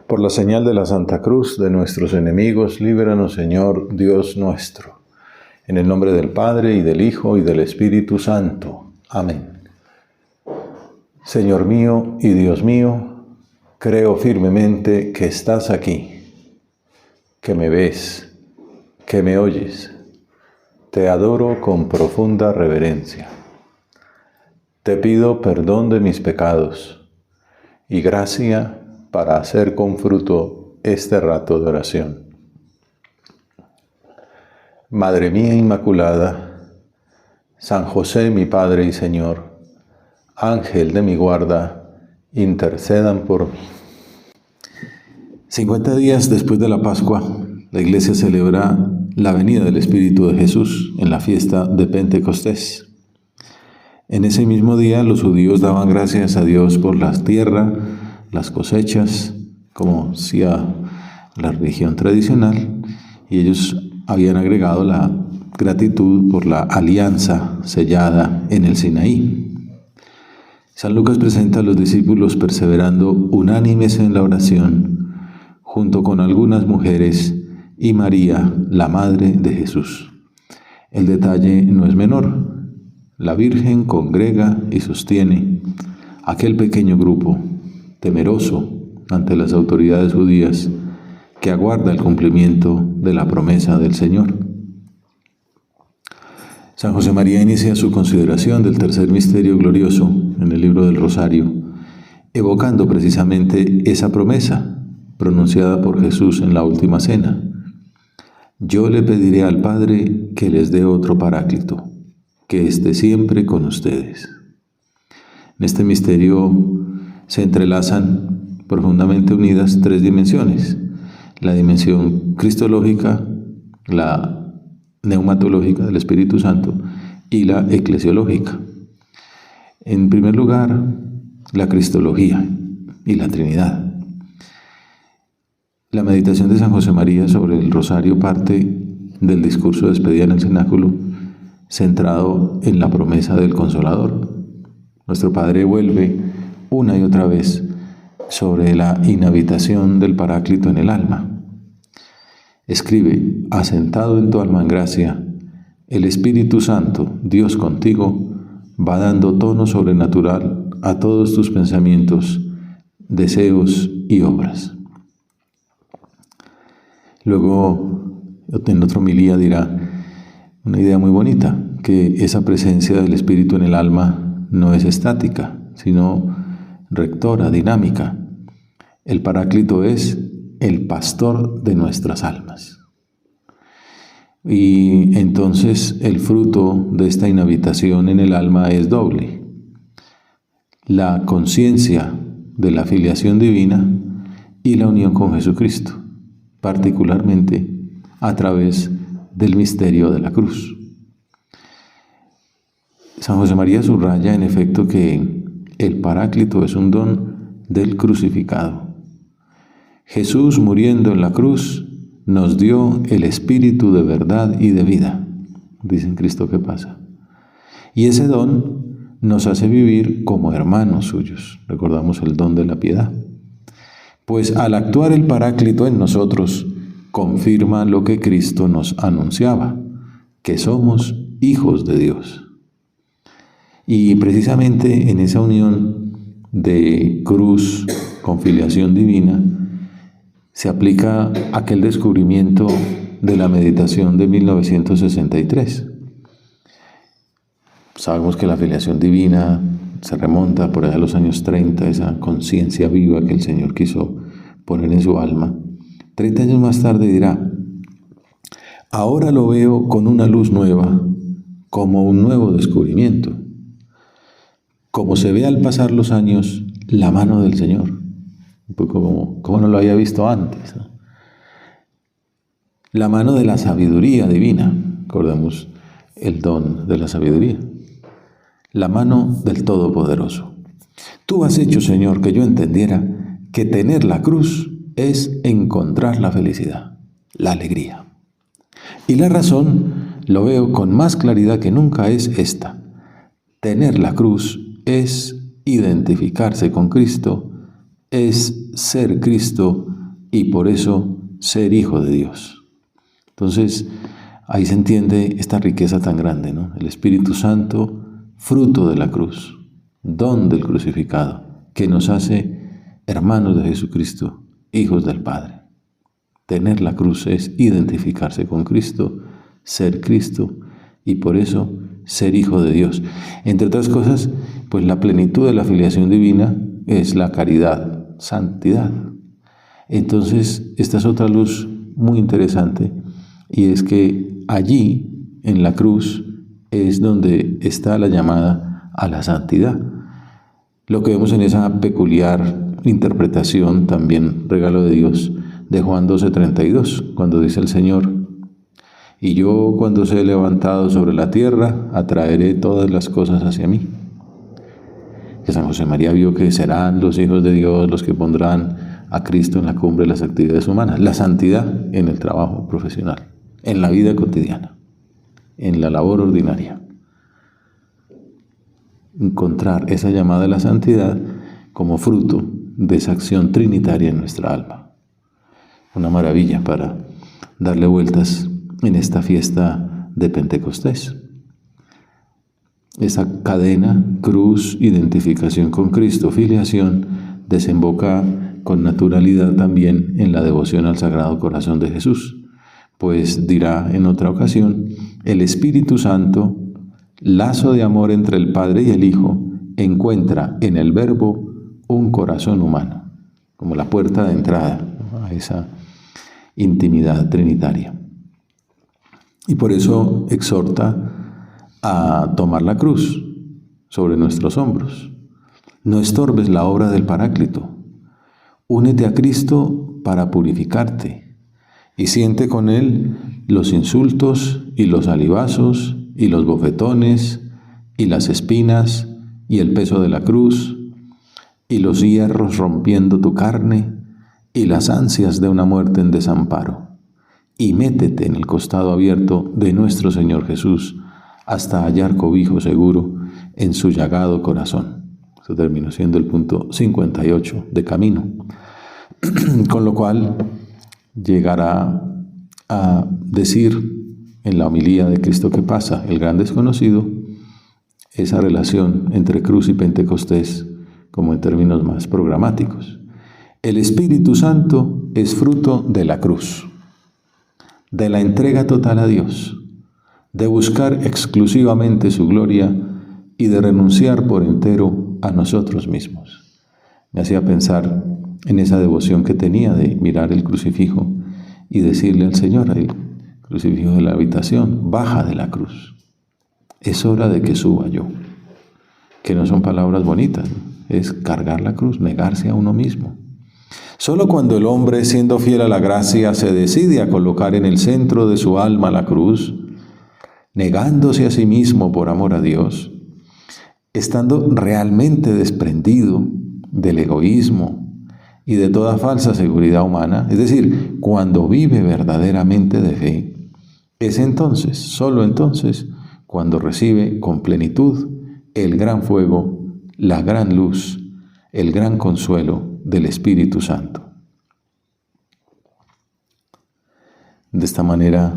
Por la señal de la Santa Cruz de nuestros enemigos, líbranos, Señor, Dios nuestro. En el nombre del Padre, y del Hijo, y del Espíritu Santo. Amén. Señor mío y Dios mío, creo firmemente que estás aquí, que me ves, que me oyes. Te adoro con profunda reverencia. Te pido perdón de mis pecados y gracia para hacer con fruto este rato de oración. Madre mía Inmaculada, San José mi Padre y Señor, Ángel de mi guarda, intercedan por mí. 50 días después de la Pascua, la Iglesia celebra la venida del Espíritu de Jesús en la fiesta de Pentecostés. En ese mismo día los judíos daban gracias a Dios por la tierra, las cosechas, como decía la religión tradicional, y ellos habían agregado la gratitud por la alianza sellada en el Sinaí. San Lucas presenta a los discípulos perseverando unánimes en la oración, junto con algunas mujeres y María, la Madre de Jesús. El detalle no es menor. La Virgen congrega y sostiene aquel pequeño grupo, temeroso ante las autoridades judías, que aguarda el cumplimiento de la promesa del Señor. San José María inicia su consideración del tercer misterio glorioso en el libro del Rosario, evocando precisamente esa promesa pronunciada por Jesús en la última cena. Yo le pediré al Padre que les dé otro Paráclito, que esté siempre con ustedes. En este misterio se entrelazan profundamente unidas tres dimensiones: la dimensión cristológica, la neumatológica del Espíritu Santo y la eclesiológica. En primer lugar, la cristología y la Trinidad. La meditación de San José María sobre el Rosario parte del discurso de despedida en el cenáculo, centrado en la promesa del Consolador. Nuestro Padre vuelve una y otra vez sobre la inhabitación del Paráclito en el alma. Escribe: asentado en tu alma en gracia, el Espíritu Santo, Dios contigo, va dando tono sobrenatural a todos tus pensamientos, deseos y obras. Luego, en otra homilía dirá una idea muy bonita, que esa presencia del Espíritu en el alma no es estática, sino rectora, dinámica. El Paráclito es el pastor de nuestras almas. Y entonces el fruto de esta inhabitación en el alma es doble: la conciencia de la filiación divina y la unión con Jesucristo, particularmente a través del misterio de la cruz. San José María subraya en efecto que el Paráclito es un don del crucificado. Jesús, muriendo en la cruz, nos dio el Espíritu de verdad y de vida, dice en Cristo que pasa. Y ese don nos hace vivir como hermanos suyos. Recordamos el don de la piedad. Pues al actuar el Paráclito en nosotros, confirma lo que Cristo nos anunciaba, que somos hijos de Dios. Y precisamente en esa unión de cruz con filiación divina se aplica aquel descubrimiento de la meditación de 1963. Sabemos que la filiación divina se remonta por allá a los años 30, esa conciencia viva que el Señor quiso poner en su alma. 30 años más tarde dirá: ahora lo veo con una luz nueva, como un nuevo descubrimiento. Como se ve al pasar los años la mano del Señor, un poco como no lo había visto antes, ¿no? La mano de la sabiduría divina, recordamos el don de la sabiduría, la mano del Todopoderoso. Tú has hecho, Señor, que yo entendiera que tener la cruz es encontrar la felicidad, la alegría. Y la razón, lo veo con más claridad que nunca, es esta: tener la cruz es identificarse con Cristo, es ser Cristo y por eso ser hijo de Dios. Entonces, ahí se entiende esta riqueza tan grande, ¿no? El Espíritu Santo, fruto de la cruz, don del crucificado, que nos hace hermanos de Jesucristo, hijos del Padre. Tener la cruz es identificarse con Cristo, ser Cristo, y por eso ser hijo de Dios. Entre otras cosas, pues la plenitud de la filiación divina es la caridad, santidad. Entonces, esta es otra luz muy interesante, y es que allí, en la cruz, es donde está la llamada a la santidad. Lo que vemos en esa peculiar interpretación, también regalo de Dios, de Juan 12:32, cuando dice el Señor: y yo, cuando sea levantado sobre la tierra, atraeré todas las cosas hacia mí. Que San José María vio que serán los hijos de Dios los que pondrán a Cristo en la cumbre de las actividades humanas. La santidad en el trabajo profesional, en la vida cotidiana, en la labor ordinaria. Encontrar esa llamada a la santidad como fruto de esa acción trinitaria en nuestra alma. Una maravilla para darle vueltas en esta fiesta de Pentecostés. Esa cadena, cruz, identificación con Cristo, filiación, desemboca con naturalidad también en la devoción al Sagrado Corazón de Jesús, pues dirá en otra ocasión: el Espíritu Santo, lazo de amor entre el Padre y el Hijo, encuentra en el Verbo un corazón humano, como la puerta de entrada a esa intimidad trinitaria. Y por eso exhorta a tomar la cruz sobre nuestros hombros. No estorbes la obra del Paráclito. Únete a Cristo para purificarte y siente con Él los insultos y los alibazos y los bofetones y las espinas y el peso de la cruz y los hierros rompiendo tu carne y las ansias de una muerte en desamparo. Y métete en el costado abierto de nuestro Señor Jesús hasta hallar cobijo seguro en su llagado corazón. Eso terminó siendo el punto 58 de Camino. Con lo cual llegará a decir en la homilía de Cristo que pasa, el gran desconocido, esa relación entre cruz y Pentecostés, como en términos más programáticos. El Espíritu Santo es fruto de la cruz, de la entrega total a Dios, de buscar exclusivamente su gloria y de renunciar por entero a nosotros mismos. Me hacía pensar en esa devoción que tenía de mirar el crucifijo y decirle al Señor, el crucifijo de la habitación: baja de la cruz, es hora de que suba yo. Que no son palabras bonitas, es cargar la cruz, negarse a uno mismo. Solo cuando el hombre, siendo fiel a la gracia, se decide a colocar en el centro de su alma la cruz, negándose a sí mismo por amor a Dios, estando realmente desprendido del egoísmo y de toda falsa seguridad humana, es decir, cuando vive verdaderamente de fe, es entonces, solo entonces, cuando recibe con plenitud el gran fuego, la gran luz, el gran consuelo del Espíritu Santo. De esta manera,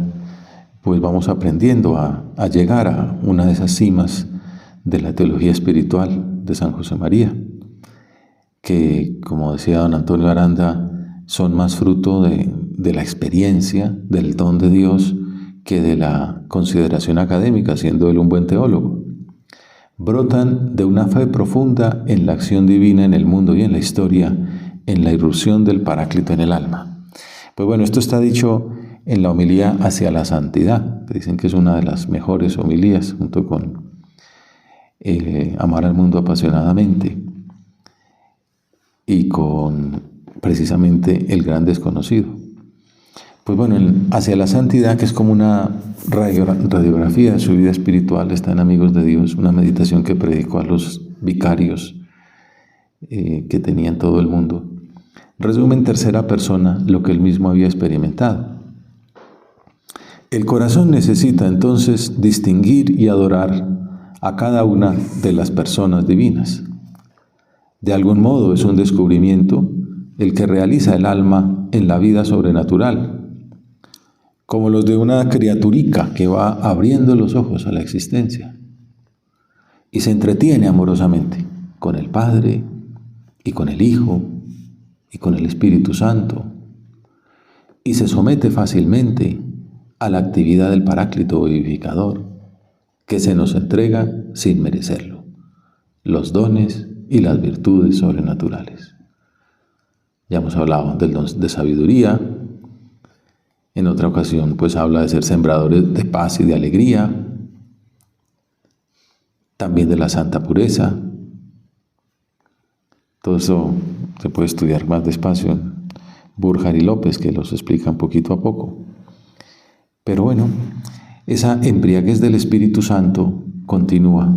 pues vamos aprendiendo a llegar a una de esas cimas de la teología espiritual de San José María, que, como decía don Antonio Aranda, son más fruto de la experiencia, del don de Dios, que de la consideración académica, siendo él un buen teólogo. Brotan de una fe profunda en la acción divina en el mundo y en la historia, en la irrupción del Paráclito en el alma. Pues bueno, esto está dicho en la homilía hacia la santidad, que dicen que es una de las mejores homilías, junto con amar al mundo apasionadamente y con precisamente el gran desconocido. Pues bueno, hacia la santidad, que es como una radiografía de su vida espiritual, está en Amigos de Dios, una meditación que predicó a los vicarios que tenía en todo el mundo. Resume en tercera persona lo que él mismo había experimentado. El corazón necesita entonces distinguir y adorar a cada una de las personas divinas. De algún modo es un descubrimiento el que realiza el alma en la vida sobrenatural, como los de una criaturica que va abriendo los ojos a la existencia y se entretiene amorosamente con el Padre y con el Hijo y con el Espíritu Santo, y se somete fácilmente a la actividad del Paráclito vivificador, que se nos entrega sin merecerlo, los dones y las virtudes sobrenaturales. Ya hemos hablado del don de sabiduría. En otra ocasión, pues habla de ser sembradores de paz y de alegría, también de la santa pureza. Todo eso se puede estudiar más despacio en Burjar y López, que los explican poquito a poco. Pero bueno, esa embriaguez del Espíritu Santo continúa,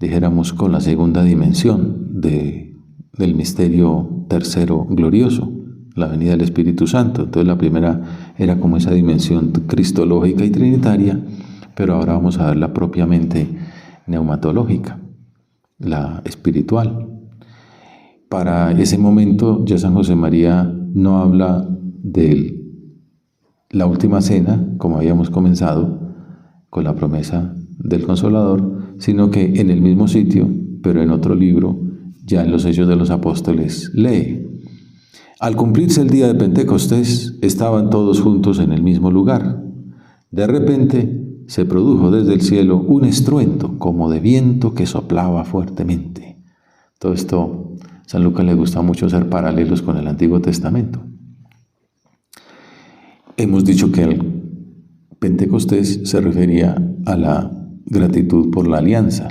dijéramos, con la segunda dimensión del misterio tercero glorioso, la venida del Espíritu Santo. Entonces la primera era como esa dimensión cristológica y trinitaria, pero ahora vamos a verla propiamente neumatológica, la espiritual. Para ese momento ya San José María no habla de la última cena, como habíamos comenzado, con la promesa del Consolador, sino que en el mismo sitio, pero en otro libro, ya en los Hechos de los Apóstoles, lee: al cumplirse el día de Pentecostés, estaban todos juntos en el mismo lugar. De repente se produjo desde el cielo un estruendo como de viento que soplaba fuertemente. Todo esto, a San Lucas le gusta mucho hacer paralelos con el Antiguo Testamento. Hemos dicho que el Pentecostés se refería a la gratitud por la alianza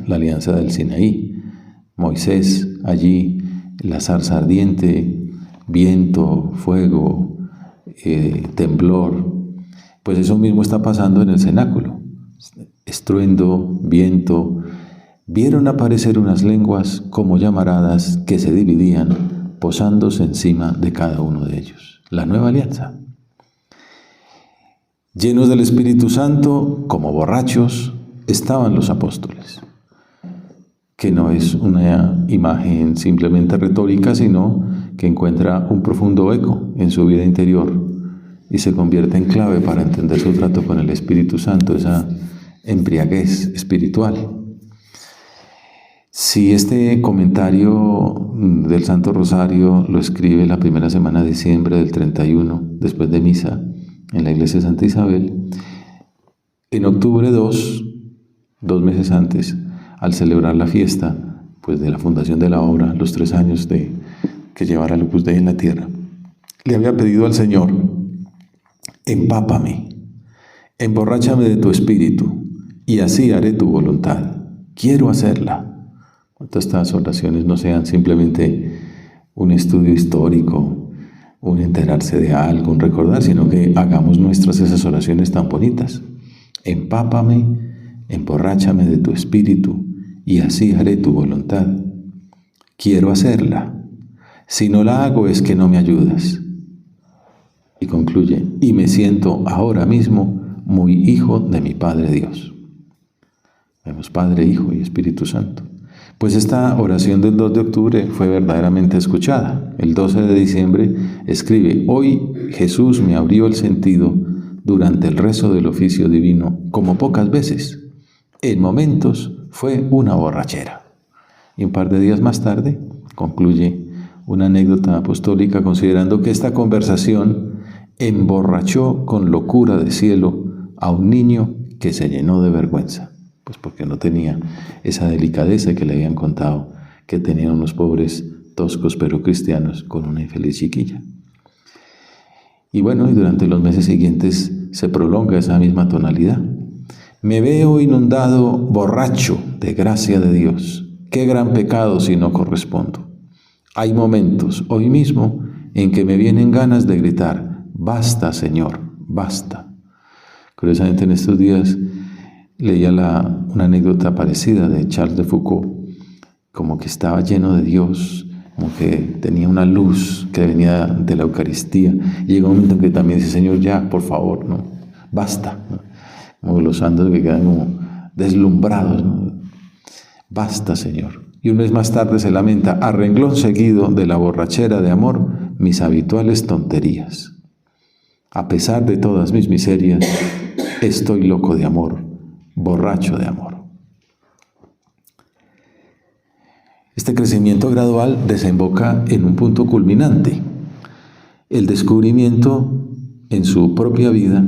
del Sinaí. Moisés allí, la zarza ardiente, viento, fuego, temblor. Pues eso mismo está pasando en el cenáculo. Estruendo, viento. Vieron aparecer unas lenguas como llamaradas que se dividían, posándose encima de cada uno de ellos. La nueva alianza. Llenos del Espíritu Santo, como borrachos, estaban los apóstoles, que no es una imagen simplemente retórica, sino que encuentra un profundo eco en su vida interior y se convierte en clave para entender su trato con el Espíritu Santo, esa embriaguez espiritual. Si este comentario del Santo Rosario lo escribe la primera semana de diciembre del 31, después de misa, en la iglesia de Santa Isabel, en octubre 2 meses antes, al celebrar la fiesta pues, de la fundación de la obra, los 3 años que llevara el Opus Dei en la tierra, le había pedido al Señor: empápame, emborráchame de tu espíritu, y así haré tu voluntad. Quiero hacerla. Todas estas oraciones no sean simplemente un estudio histórico, un enterarse de algo, un recordar, sino que hagamos nuestras esas oraciones tan bonitas. Empápame, emborráchame de tu espíritu, y así haré tu voluntad. Quiero hacerla. Si no la hago es que no me ayudas. Y concluye: y me siento ahora mismo muy hijo de mi Padre Dios. Vemos Padre, Hijo y Espíritu Santo. Pues esta oración del 2 de octubre fue verdaderamente escuchada. El 12 de diciembre escribe: hoy Jesús me abrió el sentido durante el rezo del oficio divino, como pocas veces. En momentos fue una borrachera. Y un par de días más tarde concluye una anécdota apostólica considerando que esta conversación emborrachó con locura de cielo a un niño que se llenó de vergüenza. Pues porque no tenía esa delicadeza que le habían contado que tenían unos pobres toscos pero cristianos con una infeliz chiquilla. Y bueno, y durante los meses siguientes se prolonga esa misma tonalidad. Me veo inundado, borracho de gracia de Dios. Qué gran pecado si no correspondo. Hay momentos, hoy mismo, en que me vienen ganas de gritar: basta, Señor, basta. Curiosamente en estos días leía una anécdota parecida de Charles de Foucault, como que estaba lleno de Dios, como que tenía una luz que venía de la Eucaristía. Y llega un momento en que también dice: Señor, ya, por favor, no, basta, ¿no? Como los santos que quedan como deslumbrados, ¿no? Basta, Señor. Y un mes más tarde se lamenta: a renglón seguido de la borrachera de amor, mis habituales tonterías. A pesar de todas mis miserias, estoy loco de amor, borracho de amor. Este crecimiento gradual desemboca en un punto culminante, el descubrimiento en su propia vida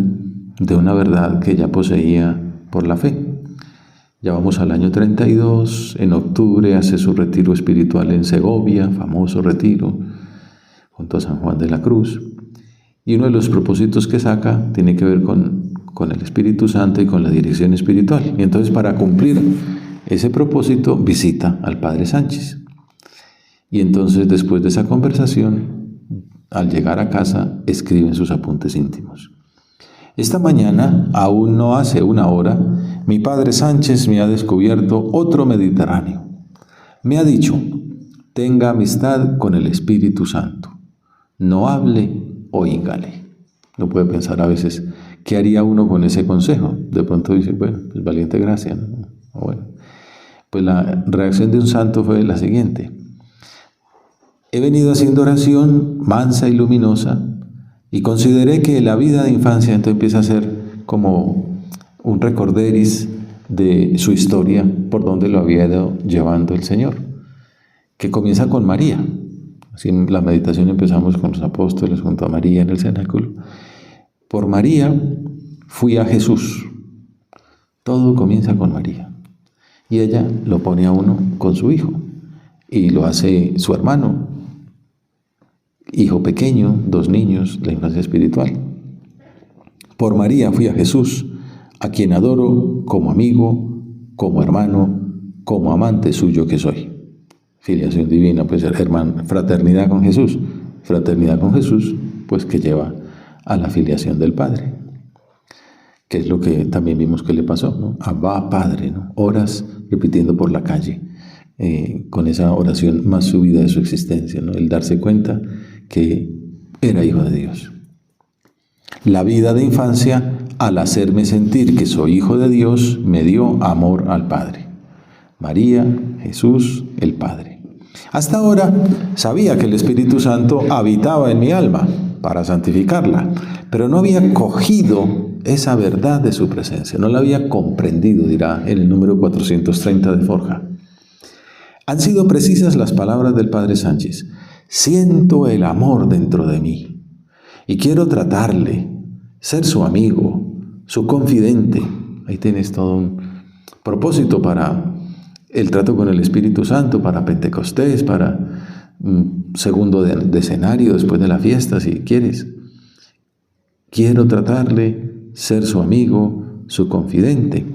de una verdad que ya poseía por la fe. Ya vamos al año 32, en octubre hace su retiro espiritual en Segovia, famoso retiro, junto a San Juan de la Cruz. Y uno de los propósitos que saca tiene que ver con el Espíritu Santo y con la dirección espiritual. Y entonces, para cumplir ese propósito, visita al Padre Sánchez. Y entonces, después de esa conversación, al llegar a casa, escribe en sus apuntes íntimos: esta mañana, aún no hace una hora, mi Padre Sánchez me ha descubierto otro Mediterráneo. Me ha dicho: tenga amistad con el Espíritu Santo. No hable, oígale. No puede pensar a veces, ¿qué haría uno con ese consejo? De pronto dice, bueno, pues valiente gracia, ¿no? O bueno, pues la reacción de un santo fue la siguiente: he venido haciendo oración mansa y luminosa y consideré que la vida de infancia entonces empieza a ser como un recorderis de su historia, por donde lo había ido llevando el Señor, que comienza con María. Así en la meditación empezamos con los apóstoles junto a María en el cenáculo. Por María fui a Jesús. Todo comienza con María. Y ella lo pone a uno con su hijo. Y lo hace su hermano, hijo pequeño, 2 niños, la infancia espiritual. Por María fui a Jesús, a quien adoro como amigo, como hermano, como amante suyo que soy. Filiación divina, pues fraternidad con Jesús. Fraternidad con Jesús, pues que lleva a la filiación del Padre. Que es lo que también vimos que le pasó, ¿no? Abba, Padre, ¿no? Horas repitiendo por la calle, con esa oración más subida de su existencia, ¿no? El darse cuenta que era hijo de Dios. La vida de infancia, al hacerme sentir que soy hijo de Dios, me dio amor al Padre. María, Jesús, el Padre. Hasta ahora sabía que el Espíritu Santo habitaba en mi alma para santificarla, pero no había cogido esa verdad de su presencia, no la había comprendido, dirá en el número 430 de Forja. Han sido precisas las palabras del Padre Sánchez: siento el amor dentro de mí y quiero tratarle, ser su amigo, su confidente. Ahí tienes todo un propósito para el trato con el Espíritu Santo, para Pentecostés, para un segundo de escenario después de la fiesta, si quieres. Quiero tratarle, ser su amigo, su confidente.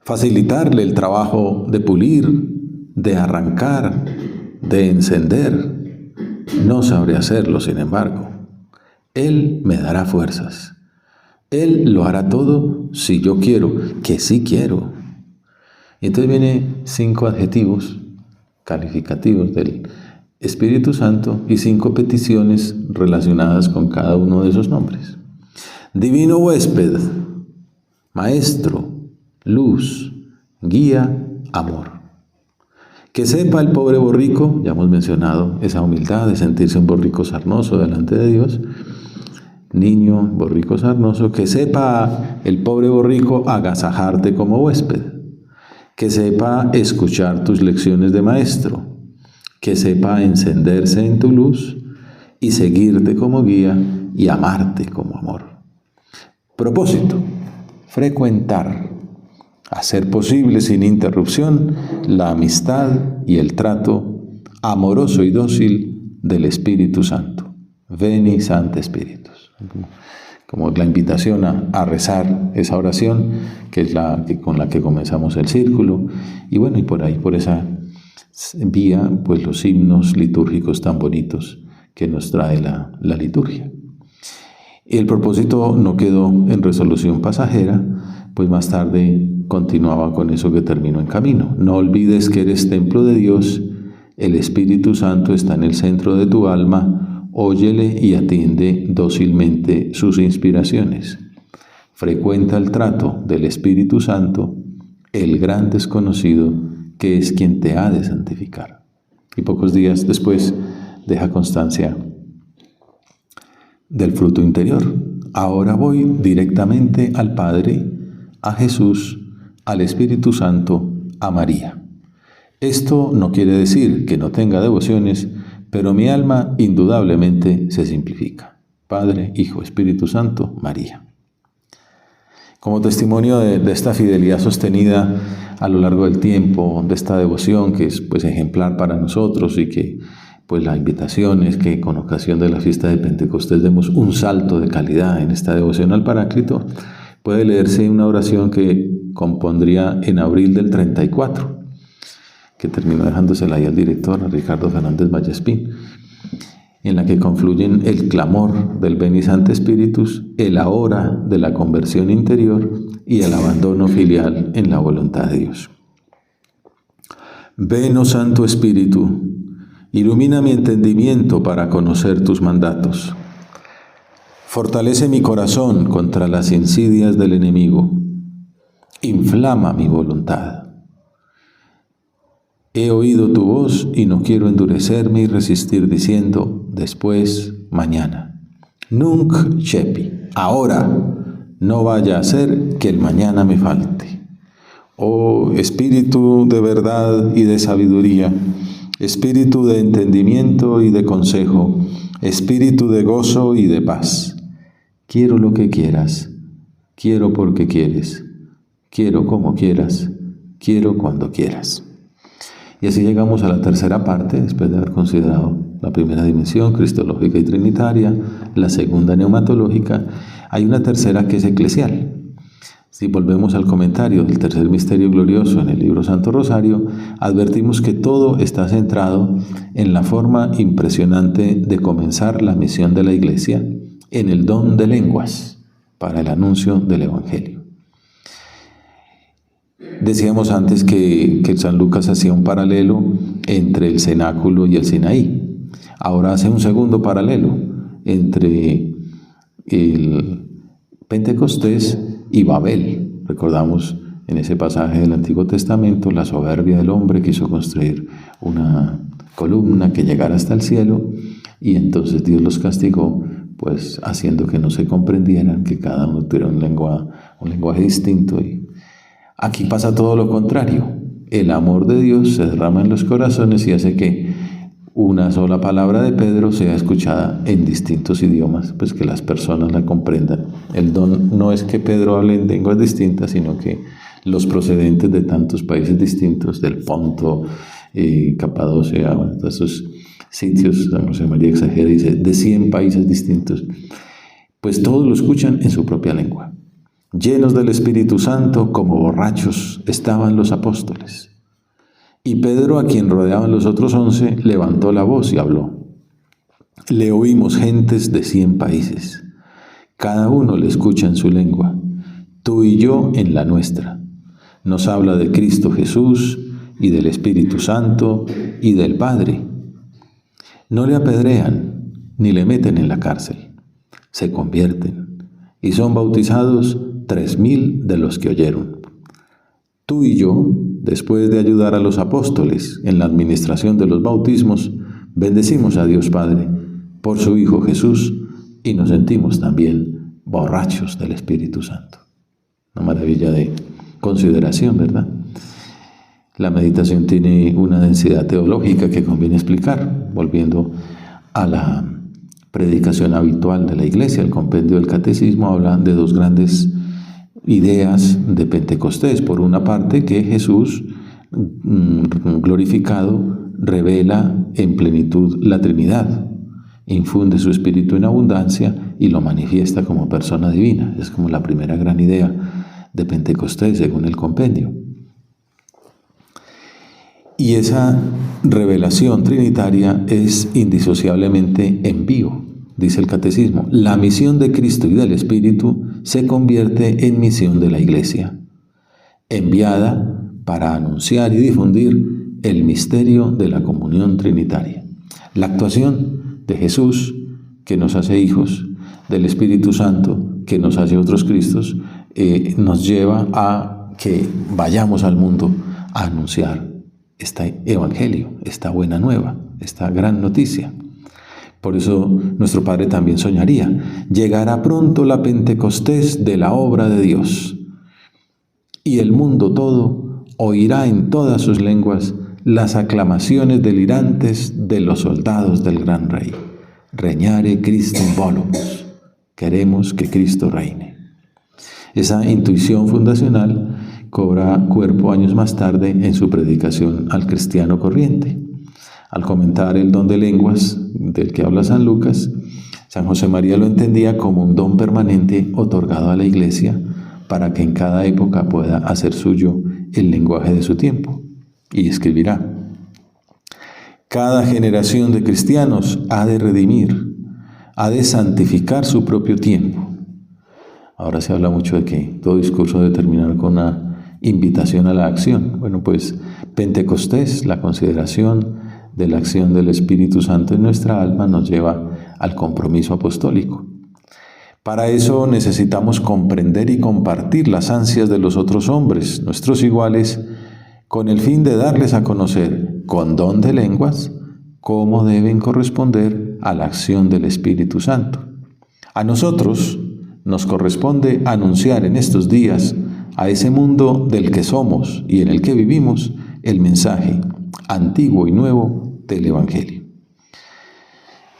Facilitarle el trabajo de pulir, de arrancar, de encender. No sabré hacerlo, sin embargo. Él me dará fuerzas. Él lo hará todo si yo quiero, que sí quiero. Y entonces vienen 5 adjetivos calificativos del Espíritu Santo y 5 peticiones relacionadas con cada uno de esos nombres. Divino huésped, maestro, luz, guía, amor. Que sepa el pobre borrico, ya hemos mencionado esa humildad de sentirse un borrico sarnoso delante de Dios, niño borrico sarnoso, que sepa el pobre borrico agasajarte como huésped, que sepa escuchar tus lecciones de maestro, que sepa encenderse en tu luz y seguirte como guía y amarte como amor. Propósito: frecuentar, hacer posible sin interrupción la amistad y el trato amoroso y dócil del Espíritu Santo. Veni Sancte Spiritus. Como la invitación a rezar esa oración, que es con la que comenzamos el círculo. Y bueno, y por ahí, por esa vía, pues los himnos litúrgicos tan bonitos que nos trae la liturgia. El propósito no quedó en resolución pasajera, pues más tarde continuaba con eso que terminó en camino. No olvides que eres templo de Dios, el Espíritu Santo está en el centro de tu alma, óyele y atiende dócilmente sus inspiraciones. Frecuenta el trato del Espíritu Santo, el gran desconocido que es quien te ha de santificar. Y pocos días después deja constancia del fruto interior. Ahora voy directamente al Padre, a Jesús, al Espíritu Santo, a María. Esto no quiere decir que no tenga devociones, pero mi alma indudablemente se simplifica. Padre, Hijo, Espíritu Santo, María. Como testimonio de esta fidelidad sostenida a lo largo del tiempo, de esta devoción que es pues ejemplar para nosotros y que pues la invitación es que con ocasión de la fiesta de Pentecostés demos un salto de calidad en esta devoción al Paráclito, puede leerse una oración que compondría en abril del 34, que terminó dejándosela ahí al director, a Ricardo Fernández Vallespín, en la que confluyen el clamor del Veni Sancte Spiritus, el ahora de la conversión interior y el abandono filial en la voluntad de Dios. Ven, oh Santo Espíritu, ilumina mi entendimiento para conocer tus mandatos. Fortalece mi corazón contra las insidias del enemigo. Inflama mi voluntad. He oído tu voz y no quiero endurecerme y resistir diciendo, después, mañana. Nunc cepi, ahora, no vaya a ser que el mañana me falte. Oh Espíritu de verdad y de sabiduría, Espíritu de entendimiento y de consejo, Espíritu de gozo y de paz. Quiero lo que quieras, quiero porque quieres, quiero como quieras, quiero cuando quieras. Y así llegamos a la tercera parte, después de haber considerado la primera dimensión, cristológica y trinitaria, la segunda neumatológica. Hay una tercera que es eclesial. Si volvemos al comentario del tercer misterio glorioso en el libro Santo Rosario, advertimos que todo está centrado en la forma impresionante de comenzar la misión de la Iglesia, en el don de lenguas para el anuncio del Evangelio. Decíamos antes que San Lucas hacía un paralelo entre el cenáculo y el Sinaí. Ahora hace un segundo paralelo entre el Pentecostés y Babel. Recordamos en ese pasaje del Antiguo Testamento la soberbia del hombre quiso construir una columna que llegara hasta el cielo y entonces Dios los castigó, pues haciendo que no se comprendieran, que cada uno tuviera un lenguaje distinto. Y aquí pasa todo lo contrario. El amor de Dios se derrama en los corazones y hace que una sola palabra de Pedro sea escuchada en distintos idiomas, pues que las personas la comprendan. El don no es que Pedro hable en lenguas distintas, sino que los procedentes de tantos países distintos, del Ponto, Capadocia, todos esos sitios, San José María exagera y dice, de 100 países distintos, pues todos lo escuchan en su propia lengua. Llenos del Espíritu Santo, como borrachos, estaban los apóstoles. Y Pedro, a quien rodeaban los otros 11, levantó la voz y habló. Le oímos gentes de 100 países. Cada uno le escucha en su lengua, tú y yo en la nuestra. Nos habla de Cristo Jesús y del Espíritu Santo y del Padre. No le apedrean ni le meten en la cárcel. Se convierten y son bautizados 3,000 de los que oyeron. Tú y yo, después de ayudar a los apóstoles en la administración de los bautismos, bendecimos a Dios Padre por su Hijo Jesús y nos sentimos también borrachos del Espíritu Santo. Una maravilla de consideración, ¿verdad? La meditación tiene una densidad teológica que conviene explicar, volviendo a la predicación habitual de la Iglesia. El compendio del Catecismo habla de dos grandes ideas de Pentecostés. Por una parte, que Jesús glorificado revela en plenitud la Trinidad, infunde su Espíritu en abundancia y lo manifiesta como persona divina. Es como la primera gran idea de Pentecostés, según el compendio. Y esa revelación trinitaria es indisociablemente envío, dice el Catecismo. La misión de Cristo y del Espíritu se convierte en misión de la Iglesia, enviada para anunciar y difundir el misterio de la comunión trinitaria. La actuación de Jesús, que nos hace hijos, del Espíritu Santo, que nos hace otros Cristos, nos lleva a que vayamos al mundo a anunciar este evangelio, esta buena nueva, esta gran noticia. Por eso nuestro Padre también soñaría: llegará pronto la Pentecostés de la obra de Dios, y el mundo todo oirá en todas sus lenguas las aclamaciones delirantes de los soldados del gran Rey. Regnare Christum volumus. Queremos que Cristo reine. Esa intuición fundacional cobra cuerpo años más tarde en su predicación al cristiano corriente. Al comentar el don de lenguas del que habla San Lucas, San José María lo entendía como un don permanente otorgado a la Iglesia para que en cada época pueda hacer suyo el lenguaje de su tiempo. Y escribirá: cada generación de cristianos ha de redimir, ha de santificar su propio tiempo. Ahora se habla mucho de que todo discurso debe terminar con una invitación a la acción. Bueno, pues Pentecostés, la consideración de la acción del Espíritu Santo en nuestra alma, nos lleva al compromiso apostólico. Para eso necesitamos comprender y compartir las ansias de los otros hombres, nuestros iguales, con el fin de darles a conocer, con don de lenguas, cómo deben corresponder a la acción del Espíritu Santo. A nosotros nos corresponde anunciar en estos días a ese mundo del que somos y en el que vivimos el mensaje antiguo y nuevo del Evangelio.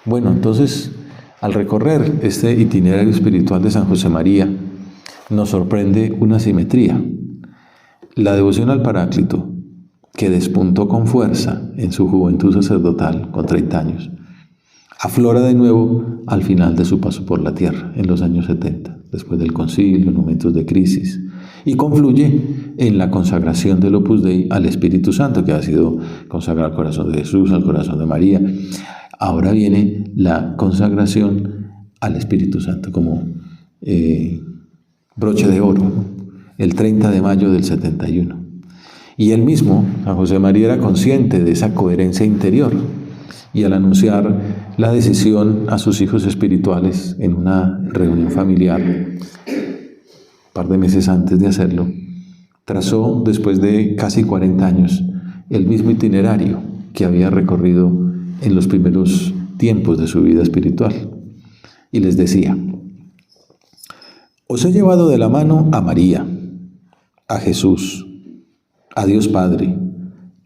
Bueno, entonces, al recorrer este itinerario espiritual de San José María, nos sorprende una simetría. La devoción al Paráclito, que despuntó con fuerza en su juventud sacerdotal con 30 años, aflora de nuevo al final de su paso por la tierra, en los años 70, después del concilio, en momentos de crisis, y confluye en la consagración del Opus Dei al Espíritu Santo, que ha sido consagrado al corazón de Jesús, al corazón de María. Ahora viene la consagración al Espíritu Santo como broche de oro, ¿no? El 30 de mayo del 71. Y él mismo, San José María, era consciente de esa coherencia interior, y al anunciar la decisión a sus hijos espirituales en una reunión familiar, un par de meses antes de hacerlo, trazó, después de casi 40 años, el mismo itinerario que había recorrido en los primeros tiempos de su vida espiritual. Y les decía: os he llevado de la mano a María, a Jesús, a Dios Padre,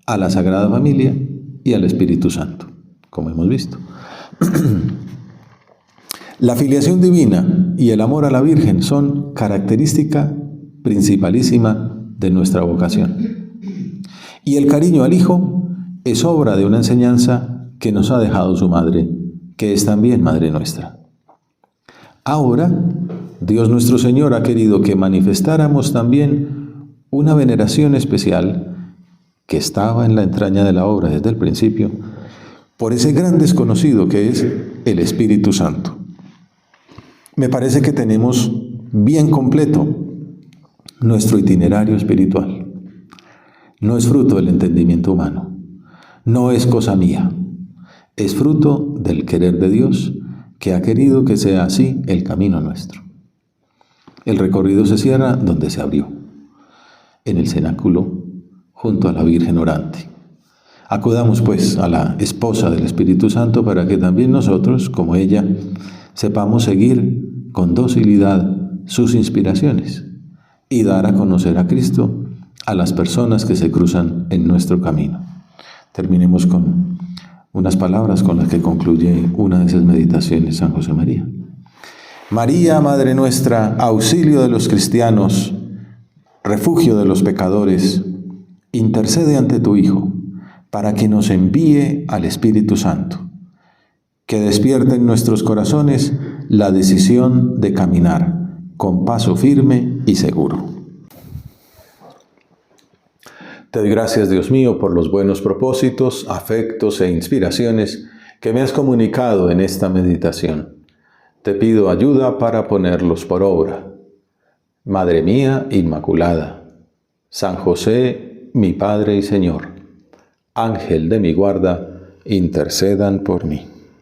a la Sagrada Familia y al Espíritu Santo, como hemos visto. La filiación divina y el amor a la Virgen son característica principalísima de nuestra vocación. Y el cariño al Hijo es obra de una enseñanza que nos ha dejado su Madre, que es también Madre nuestra. Ahora, Dios nuestro Señor ha querido que manifestáramos también una veneración especial que estaba en la entraña de la obra desde el principio, por ese gran desconocido que es el Espíritu Santo. Me parece que tenemos bien completo nuestro itinerario espiritual. No es fruto del entendimiento humano, no es cosa mía, es fruto del querer de Dios, que ha querido que sea así el camino nuestro. El recorrido se cierra donde se abrió, en el cenáculo, junto a la Virgen orante. Acudamos pues a la esposa del Espíritu Santo para que también nosotros, como ella, sepamos seguir con docilidad sus inspiraciones y dar a conocer a Cristo a las personas que se cruzan en nuestro camino. Terminemos con unas palabras con las que concluye una de esas meditaciones San José María. María, Madre nuestra, auxilio de los cristianos, refugio de los pecadores, intercede ante tu Hijo, para que nos envíe al Espíritu Santo, que despierte en nuestros corazones la decisión de caminar con paso firme y seguro. Te doy gracias, Dios mío, por los buenos propósitos, afectos e inspiraciones que me has comunicado en esta meditación. Te pido ayuda para ponerlos por obra. Madre mía Inmaculada, San José, mi Padre y Señor, Ángel de mi guarda, intercedan por mí.